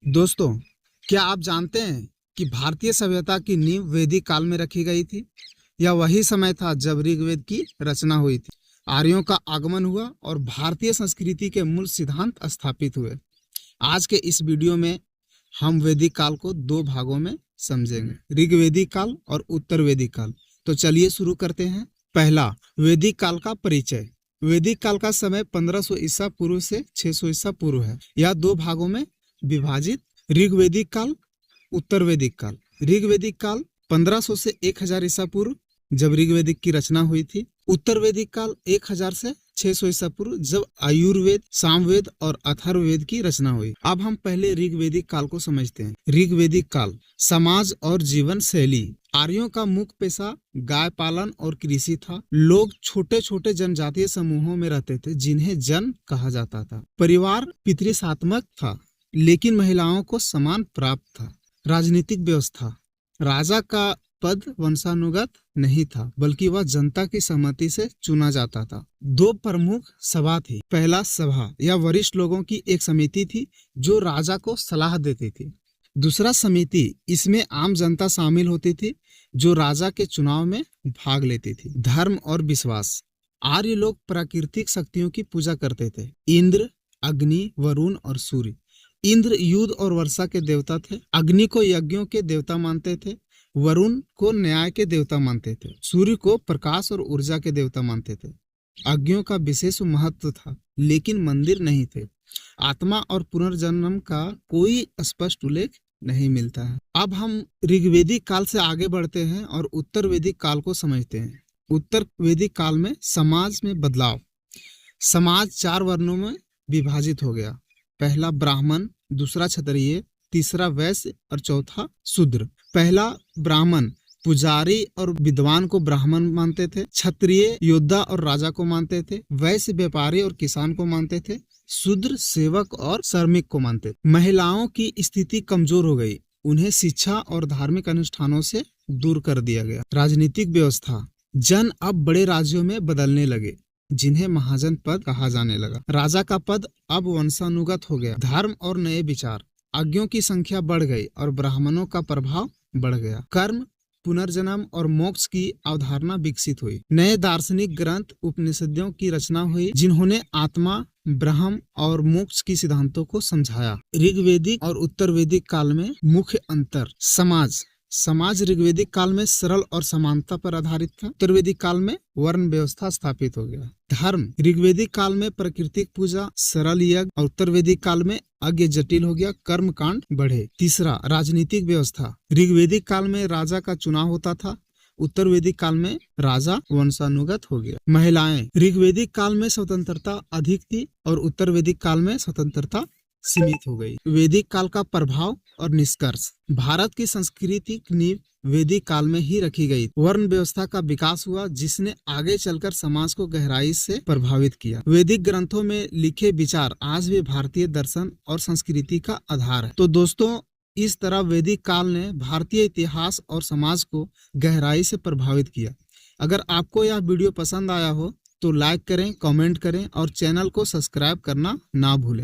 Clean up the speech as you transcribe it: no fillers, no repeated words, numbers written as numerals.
दोस्तों, क्या आप जानते हैं कि भारतीय सभ्यता की नींव वैदिक काल में रखी गई थी? यह वही समय था जब ऋग्वेद की रचना हुई थी, आर्यों का आगमन हुआ और भारतीय संस्कृति के मूल सिद्धांत स्थापित हुए। आज के इस वीडियो में हम वैदिक काल को दो भागों में समझेंगे, ऋग्वेदिक काल और उत्तर वैदिक काल। तो चलिए शुरू करते हैं। पहला, वैदिक काल का परिचय। वैदिक काल का समय 1500 ईसा पूर्व से 600 ईसा पूर्व है। यह दो भागों में विभाजित। ऋग्वेदिक काल, उत्तर वैदिक काल। ऋग्वेदिक काल 1500 से 1000 ईसा पूर्व, जब ऋग्वेदिक की रचना हुई थी। उत्तर वैदिक काल 1000 से 600 ईसा पूर्व, जब आयुर्वेद, सामवेद और अथर्ववेद की रचना हुई। अब हम पहले ऋग्वेदिक काल को समझते हैं। ऋग्वेदिक काल, समाज और जीवन शैली। आर्यों का मुख्य पेशा गाय पालन और कृषि था। लोग छोटे छोटे जनजातीय समूहों में रहते थे, जिन्हें जन कहा जाता था। परिवार पितृसात्मक था, लेकिन महिलाओं को सम्मान प्राप्त था। राजनीतिक व्यवस्था, राजा का पद वंशानुगत नहीं था, बल्कि वह जनता की सहमति से चुना जाता था। दो प्रमुख सभा थी। पहला सभा, यह वरिष्ठ लोगों की एक समिति थी जो राजा को सलाह देती थी। दूसरा समिति, इसमें आम जनता शामिल होती थी जो राजा के चुनाव में भाग लेती थी। धर्म और विश्वास, आर्य लोग प्राकृतिक शक्तियों की पूजा करते थे। इंद्र, अग्नि, वरुण और सूर्य। इंद्र युद्ध और वर्षा के देवता थे। अग्नि को यज्ञों के देवता मानते थे। वरुण को न्याय के देवता मानते थे। सूर्य को प्रकाश और ऊर्जा के देवता मानते थे। यज्ञों का विशेष महत्व था, लेकिन मंदिर नहीं थे। आत्मा और पुनर्जन्म का कोई स्पष्ट उल्लेख नहीं मिलता है। अब हम ऋग्वेदिक काल से आगे बढ़ते हैं और उत्तर वैदिक काल को समझते हैं। उत्तर वैदिक काल में समाज में बदलाव। समाज 4 वर्णों में विभाजित हो गया। पहला ब्राह्मण, दूसरा क्षत्रिय, तीसरा वैश्य और चौथा शूद्र। पहला ब्राह्मण पुजारी और विद्वान को ब्राह्मण मानते थे। क्षत्रिय योद्धा और राजा को मानते थे। वैश्य व्यापारी और किसान को मानते थे। शूद्र सेवक और श्रमिक को मानते थे। महिलाओं की स्थिति कमजोर हो गई, उन्हें शिक्षा और धार्मिक अनुष्ठानों से दूर कर दिया गया। राजनीतिक व्यवस्था, जन अब बड़े राज्यों में बदलने लगे, जिन्हें महाजन पद कहा जाने लगा। राजा का पद अब वंशानुगत हो गया। धर्म और नए विचार, आज्ञों की संख्या बढ़ गई और ब्राह्मणों का प्रभाव बढ़ गया। कर्म, पुनर्जन्म और मोक्ष की अवधारणा विकसित हुई। नए दार्शनिक ग्रंथ उपनिषदों की रचना हुई, जिन्होंने आत्मा, ब्रह्म और मोक्ष की सिद्धांतों को समझाया। ऋग्वेदिक और उत्तर वैदिक काल में मुख्य अंतर। समाज ऋग्वेदिक काल में सरल और समानता पर आधारित था। उत्तर वैदिक काल में वर्ण व्यवस्था स्थापित हो गया। धर्म, ऋग्वेदिक काल में प्राकृतिक पूजा, सरल यज्ञ और उत्तर वैदिक काल में यज्ञ जटिल हो गया, कर्म कांड बढ़े। तीसरा, राजनीतिक व्यवस्था, ऋग्वेदिक काल में राजा का चुनाव होता था, उत्तर वैदिक काल में राजा वंशानुगत हो गया। महिलाएं, ऋग्वेदिक काल में स्वतंत्रता अधिक थी और उत्तर वैदिक काल में स्वतंत्रता सीमित हो गई। वैदिक काल का प्रभाव और निष्कर्ष। भारत की सांस्कृतिक नींव वैदिक काल में ही रखी गई। वर्ण व्यवस्था का विकास हुआ, जिसने आगे चलकर समाज को गहराई से प्रभावित किया। वैदिक ग्रंथों में लिखे विचार आज भी भारतीय दर्शन और संस्कृति का आधार है। तो दोस्तों, इस तरह वैदिक काल ने भारतीय इतिहास और समाज को गहराई से प्रभावित किया। अगर आपको यह वीडियो पसंद आया हो तो लाइक करें, कमेंट करें और चैनल को सब्सक्राइब करना ना भूलें।